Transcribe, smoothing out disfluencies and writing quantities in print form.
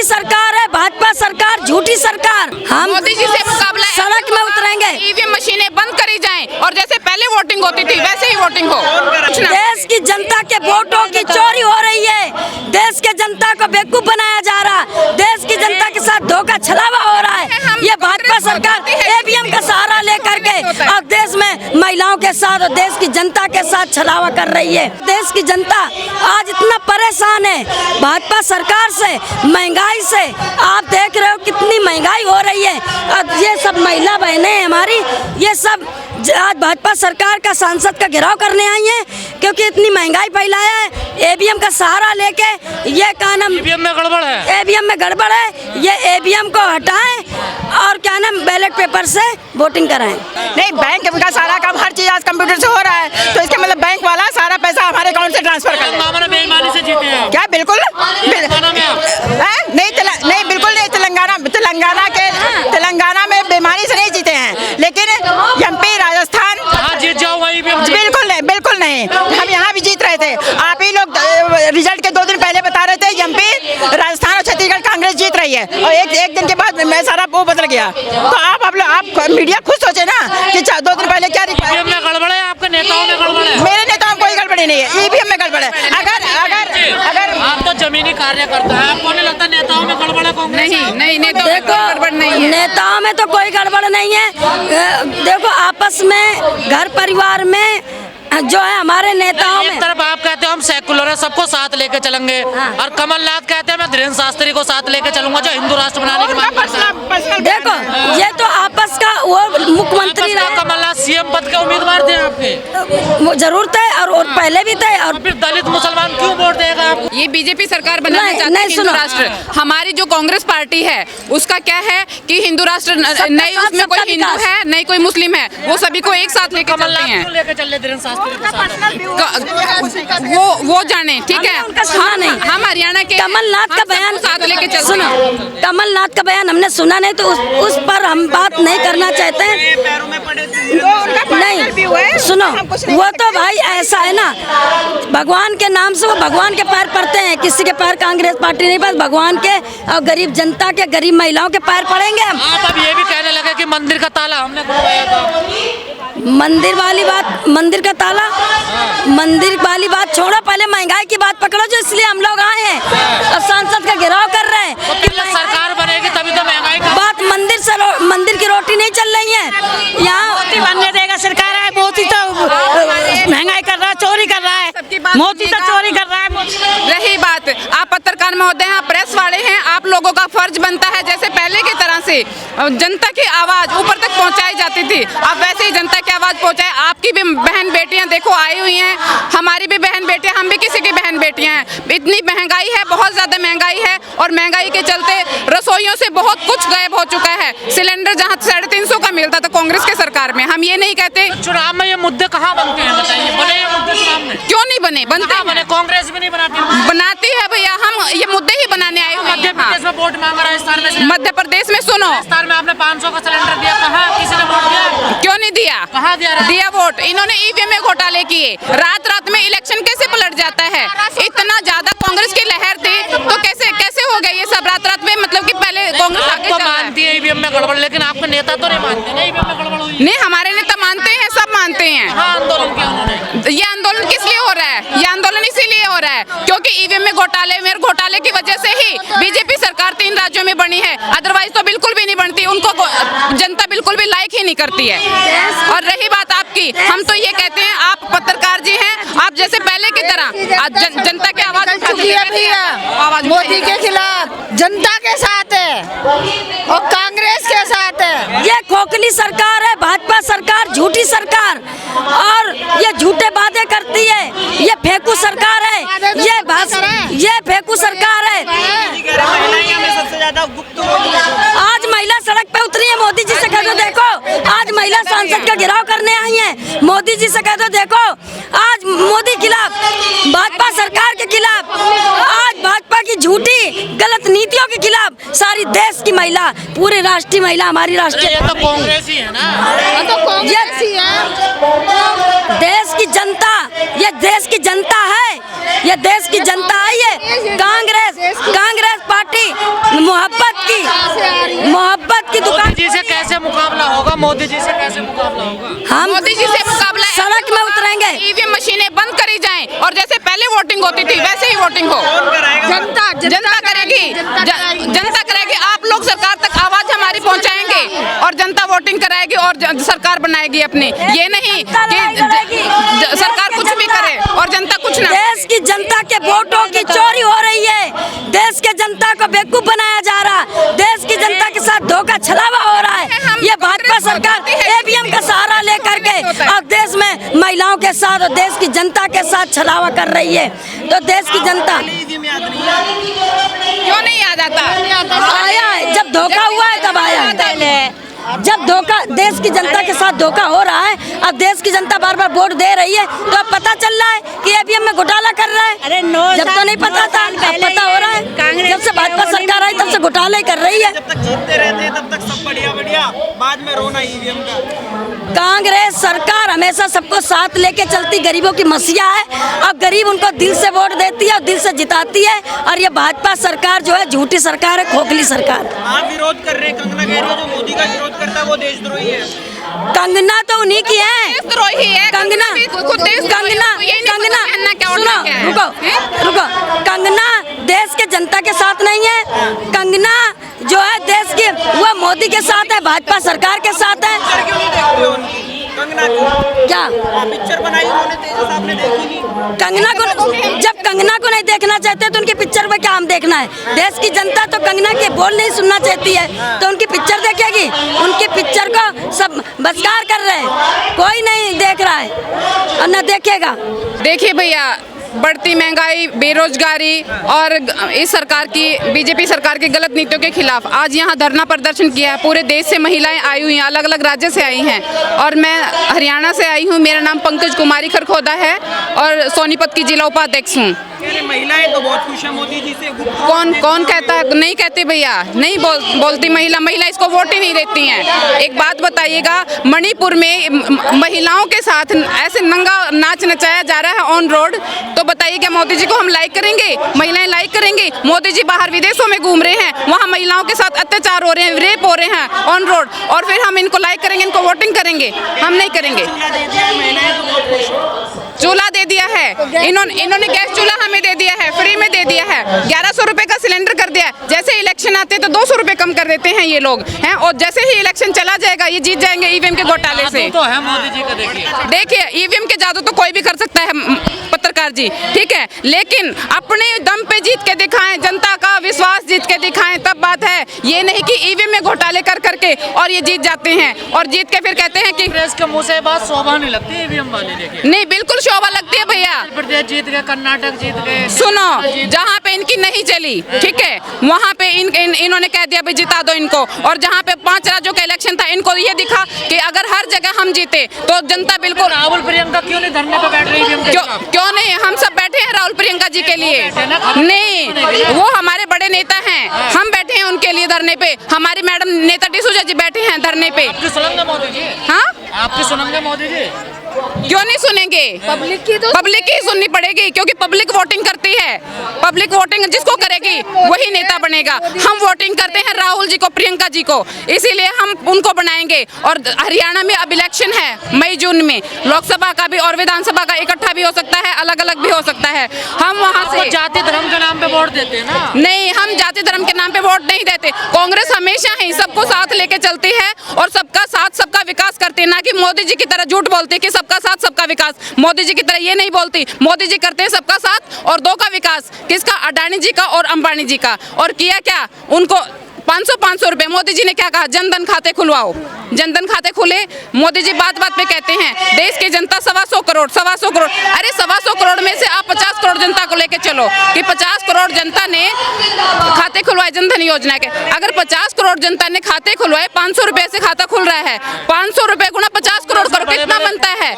खोखली सरकार है, भाजपा सरकार झूठी सरकार। हम मोदी जी से मुकाबला सड़क में उतरेंगे। ईवीएम मशीनें बंद करी जाएं और जैसे पहले वोटिंग होती थी वैसे ही वोटिंग हो। देश की जनता के वोटों की चोरी हो रही है, देश के जनता को बेवकूफ बनाया जा रहा है, देश की जनता के साथ धोखा छलावा हो रहा है। ये भाजपा सरकार ईवीएम का सहारा लेकर के और देश में महिलाओं के साथ और देश की जनता के साथ छलावा कर रही है। देश की जनता आज इतना परेशान है भाजपा सरकार से, महंगाई से। आप देख रहे हो कितनी महंगाई हो रही है। अब ये सब महिला बहनें हमारी, ये सब आज भाजपा सरकार का सांसद का घेराव करने आई हैं क्योंकि इतनी महंगाई फैलाया है। ईवीएम का सहारा लेके ये क्या नाम ईवीएम में गड़बड़ है, ईवीएम में गड़बड़ है, ये ईवीएम को हटाएं और क्या नाम बैलेट पेपर से वोटिंग कराएं। नहीं, बैंक का सारा काम हर चीज आज कंप्यूटर से हो रहा है, तो इसका मतलब बैंक वाला सारा पैसा हमारे अकाउंट से ट्रांसफर कर दे। बेईमानी से जीते हैं क्या? बिल्कुल नहीं, बिल्कुल नहीं। तेलंगाना में बेईमानी से नहीं जीते हैं, लेकिन एमपी राजस्थान जीत जाओ वही बिल्कुल नहीं। हम यहाँ भी जीत रहे थे। आप ही लोग रिजल्ट के 2 दिन पहले बता रहे थे एमपी राजस्थान और छत्तीसगढ़ कांग्रेस जीत रही है, और एक दिन के बाद मैं सारा वो बदल गया। तो आप मीडिया खुद सोचे ना कि 2 दिन पहले क्या ईवीएम में गड़बड़ है, आपके नेताओं में गड़बड़ है। मेरे नेताओं में कोई गड़बड़ी नहीं है, ईवीएम में गड़बड़ है। अगर आप तो जमीनी कार्यकर्ता है, आपको नहीं लगता नेताओं में गड़बड़ है? नहीं, नेताओं में गड़बड़ नहीं है। नेताओं में तो कोई गड़बड़ नहीं है। देखो आपस में घर परिवार में जो है हमारे नेताओं में, एक तरफ आप कहते हो हम सेकुलर है, सबको साथ लेके चलेंगे, और कमलनाथ कहते हैं मैं धीरेन्द्र शास्त्री को साथ लेके चलूंगा जो हिंदू राष्ट्र बनाने की मांग करता है। देखो ये तो आपस का, वो मुख्यमंत्री कमलनाथ सीएम पद के उम्मीदवार थे आपके, जरूर थे और पहले भी थे। और फिर दलित मुसलमान क्यों वोट देगा आपको? ये बीजेपी सरकार बनाना चाहती है हिंदू राष्ट्र। हमारी जो कांग्रेस पार्टी है उसका क्या है कि हिंदू राष्ट्र नहीं, उसमें कोई हिंदू है नहीं कोई मुस्लिम है, वो सभी को एक साथ लेकर चलते हैं। लेके चल धीरेन्द्र शास्त्री वो जाने, ठीक है। हम हरियाणा के कमलनाथ का बयान साथ लेके चलते सुनो, कमलनाथ का बयान हमने सुना नहीं तो उस पर हम बात नहीं करना चाहते हैं। नहीं सुनो, वो तो भाई ऐसा है ना, भगवान के नाम से वो भगवान के पैर पड़ते हैं, किसी के पैर कांग्रेस पार्टी नहीं, बस भगवान के और गरीब जनता के, गरीब महिलाओं के पैर पड़ेंगे हम। आप अब ये भी कहने लगे कि मंदिर का ताला हमने खुलवाया था। मंदिर वाली बात, मंदिर का ताला, मंदिर वाली बात छोड़ो, पहले महंगाई की बात पकड़ो, जो इसलिए हम लोग आए हैं और सांसद का घेराव कर रहे हैं। सरकार बनेगी तभी तो महंगाई का बात मंदिर से, मंदिर की रोटी नहीं चल रही है यहाँ। बनने देगा सरकार है, मोदी तो महंगाई कर रहा है, चोरी कर रहा है, मोदी तो चोरी कर रहा है। रही बात, आप पत्रकार महोदय हैं, प्रेस वाले हैं, आप लोगों का फर्ज बनता है जैसे पहले की तरह से जनता की आवाज ऊपर तक पहुंचाई जाती थी, आप वैसे ही जनता की आवाज पहुंचाए। आपकी भी बहन बेटियां देखो आई हुई हैं, हमारी भी बहन बेटियां, हम भी किसी की बहन बेटियां हैं। इतनी महंगाई है, बहुत ज्यादा महंगाई है, और महंगाई के चलते रसोइयों से बहुत कुछ गायब हो चुका है। सिलेंडर जहां 350 का मिलता था कांग्रेस के सरकार में, हम ये नहीं कहते। चुनाव में ये मुद्दे कहाँ बनते हैं बताइए? बने ये मुद्दे चुनाव में? क्यों नहीं बने? बनते हैं। बने, कांग्रेस भी नहीं बनाती है भैया, हम ये मुद्दे ही बनाने आए हुए हैं। मध्य प्रदेश में वोट मांगा, राजस्थान में, मध्य प्रदेश में सुनो, राजस्थान में आपने 500 का सिलेंडर दिया, कहाँ किसी ने वोट दिया? क्यों नहीं दिया? कहाँ दिया वोट? इन्होंने ईवीएम में घोटाले किए, रात में इलेक्शन कैसे पलट जाता है? इतना ज्यादा कांग्रेस की लहर थी तो कैसे हो गया ये सब रात में? मतलब कि पहले कांग्रेस आगे तो मानती है ईवीएम में गड़बड़, लेकिन आपके नेता तो नहीं मानते ना ईवीएम में गड़बड़ हुई? नहीं, हमारे नेता मानते हैं, सब मानते हैं। आंदोलन किया उन्होंने। ये आंदोलन किस लिए हो रहा है? ये आंदोलन इसीलिए हो रहा है क्योंकि ईवीएम में घोटाले की वजह से ही बीजेपी सरकार 3 राज्यों में बनी है, अदरवाइज तो बिल्कुल भी नहीं बनती। उनको जनता बिल्कुल भी लाइक ही नहीं करती है। और रही बात आपकी, हम तो ये कहते हैं, आप पत्रकार जी हैं, आप जैसे पहले की तरह जनता की आवाज मोदी के खिलाफ जनता के साथ है और कांग्रेस के साथ है। ये खोखली सरकार है, भाजपा सरकार झूठी सरकार, और ये झूठे वादे करती है, ये फेंकू सरकार है, ये फेंकू सरकार है। आज महिला सड़क पे उतरी है, मोदी जी से कह दो देखो, आज महिला सांसद का घेराव करने आई है, मोदी जी से कह दो देखो, आज मोदी खिलाफ, भाजपा सरकार के खिलाफ, आज भाजपा की झूठी गलत नीतियों के खिलाफ सारी देश की महिला, पूरे राष्ट्रीय महिला, हमारी राष्ट्रीय, ये तो कांग्रेस ही है ना, तो कांग्रेस ही है। देश की जनता, ये देश की जनता है, ये देश की जनता है। ये कांग्रेस पार्टी मुकाबला होगा मोदी जी से, कैसे मुकाबला होगा? हम मोदी जी से मुकाबला सड़क में उतरेंगे। ईवीएम मशीनें बंद करी जाएं और जैसे पहले वोटिंग होती थी वैसे ही वोटिंग हो। जनता करेगी, जनता करेगी। आप लोग सरकार तक आवाज हमारी पहुंचाएंगे और जनता वोटिंग कराएगी और सरकार बनाएगी अपनी। ये नहीं कि सरकार कुछ भी करे और जनता कुछ ना। देश की जनता के वोटों की चोरी हो रही है, देश के जनता को बेवकूफ बनाया जा रहा है, देश की जनता के साथ धोखा छलावा हो रहा है। ये भाजपा सरकार ईवीएम का सहारा लेकर के और देश में महिलाओं के साथ और देश की जनता के साथ छलावा कर रही है। तो देश की जनता क्यों नहीं याद आता? आया है, जब धोखा हुआ है तब आया है। जब धोखा देश की जनता के साथ धोखा हो रहा है, अब देश की जनता बार बार वोट दे रही है, तो अब पता चल रहा है कि ईवीएम में घोटाला कर रहा है। अरे जब तो नहीं पता था, अब पता हो रहा है। जब से भाजपा सरकार आई तब से घोटाला ही कर रही है। जब तक जीतते रहते हैं तब तक सब बढ़िया बढ़िया, बाद में रोना ईवीएम का। कांग्रेस सरकार हमेशा सबको साथ लेके चलती, गरीबों की मसीहा है। अब गरीब उनको दिल से वोट देती है और दिल से जिताती है। और ये भाजपा सरकार जो है झूठी सरकार है, खोखली सरकार है। आप विरोध कर रहे हैं, कंगना कह रही है जो मोदी का विरोध करता है वो देशद्रोही है। कंगना तो उन्हीं की है, देशद्रोही है कंगना खुद देशद्रोही है। सुनो, रुको, कंगना देश के जनता के साथ नहीं है। कंगना जो है देश की, वो मोदी के साथ है, भाजपा सरकार के साथ है। पिक्चर क्यों नहीं देखते हो उनकी? कंगना की क्या पिक्चर बनाई उन्होंने, तेजस आपने देखी नहीं? कंगना को, जब कंगना को नहीं देखना चाहते तो उनकी पिक्चर में क्या हम देखना है? देश की जनता तो कंगना के बोल नहीं सुनना चाहती है, तो उनकी पिक्चर देखेगी? उनकी पिक्चर को सब बहिष्कार कर रहे हैं, कोई नहीं देख रहा है और न देखेगा। देखिए भैया, बढ़ती महंगाई, बेरोजगारी और इस सरकार की, बीजेपी सरकार की गलत नीतियों के खिलाफ आज यहाँ धरना प्रदर्शन किया है। पूरे देश से महिलाएं आई हुई हैं, अलग अलग राज्य से आई हैं और मैं हरियाणा से आई हूँ। मेरा नाम पंकज कुमारी खरखोदा है और सोनीपत की जिला उपाध्यक्ष हूँ। महिलाएं तो बहुत खुश है मोदी जी से। कौन कहता है? नहीं कहती भैया, नहीं बोलती महिला इसको वोट ही नहीं देती हैं। एक बात बताइएगा, मणिपुर में महिलाओं के साथ ऐसे नंगा नाच नचाया जा रहा है ऑन रोड, तो बताइए क्या मोदी जी को हम लाइक करेंगे? महिलाएं लाइक करेंगे? मोदी जी बाहर विदेशों में घूम रहे हैं, वहाँ महिलाओं के साथ अत्याचार हो रहे हैं, रेप हो रहे हैं ऑन रोड, और फिर हम इनको लाइक करेंगे, इनको वोटिंग करेंगे? हम नहीं करेंगे। चूल्हा दे दिया है इन्होंने गैस चूल्हा हमें दे दिया है, फ्री में दे दिया है। 1100 रुपए का सिलेंडर कर दिया है। जैसे इलेक्शन आते हैं तो 200 रुपए कम कर देते हैं ये लोग हैं, और जैसे ही इलेक्शन चला जाएगा ये जीत जाएंगे ईवीएम के घोटाले से। तो है मोदी जी का, देखिए ईवीएम के जादू तो कोई भी कर सकता है पत्रकार जी, ठीक है, लेकिन अपने दम पे जीत के दिखाएं, जनता का विश्वास जीत के दिखाएं, तब बात है। ये नहीं कि ईवीएम में घोटाले कर करके और ये जीत जाते हैं और जीत के फिर कहते हैं कि कांग्रेस के मुंह से बात शोभा नहीं लगती ईवीएम वाली। देखिए नहीं, बिल्कुल शोभा लगती है भैया। प्रदेश जीत गए, कर्नाटक जीत गए। सुनो, जहाँ पे इनकी नहीं चली, ठीक है, वहाँ पे इन्होंने कह दिया भाई जिता दो इनको, और जहाँ पे 5 राज्यों का इलेक्शन था इनको ये दिखा कि अगर हर जगह हम जीते तो जनता बिल्कुल। राहुल प्रियंका क्यों नहीं धरने पे बैठ रही? क्यों नहीं? हम सब बैठे हैं राहुल प्रियंका जी के लिए। नहीं, वो हमारे बड़े नेता हैं, हम बैठे हैं उनके लिए धरने पे। हमारी मैडम नेता डिसूजा जी बैठे हैं धरने पे। आपकी सुनेंगे मोदी जी? हाँ, आपकी सुनेंगे मोदी जी? क्यों नहीं सुनेंगे? पब्लिक की सुननी पड़ेगी, क्योंकि पब्लिक वोटिंग करती है। पब्लिक वोटिंग जिसको करेगी वही नेता बनेगा। हम वोटिंग करते हैं राहुल जी को, प्रियंका जी को, इसीलिए हम उनको बनाएंगे। और हरियाणा में अब इलेक्शन है मई जून में, लोकसभा का भी और विधानसभा का इकट्ठा भी हो सकता है, अलग अलग भी हो सकता है। हम वहाँ से जाति धर्म के नाम पे वोट देते हैं ना? नहीं, हम जाति धर्म के नाम पे वोट नहीं देते। कांग्रेस हमेशा ही सबको साथ लेके चलती है और सबका साथ सबका विकास करती है, ना कि मोदी जी की तरह झूठ बोलती है कि सबका साथ सबका विकास। मोदी जी की तरह ये नहीं बोलती। मोदी जी करते हैं सबका साथ और 2 का विकास। किसका? अडानी जी का और अंबानी जी का। और किया क्या? उनको 500 रुपए। मोदी जी ने क्या कहा? जनधन खाते खुलवाओ। जनधन खाते खुले। मोदी जी बात बात पे कहते हैं देश की जनता 125 करोड़। अरे 125 करोड़ में से आप 50 करोड़ जनता को लेके चलो कि 50 करोड़ जनता ने खाते खुलवाए जनधन योजना के। अगर 50 करोड़ जनता ने खाते खुलवाए, 500 रुपए से खाता खुल रहा है, 500 रुपए गुना 50 करोड़ करो, कितना बनता है?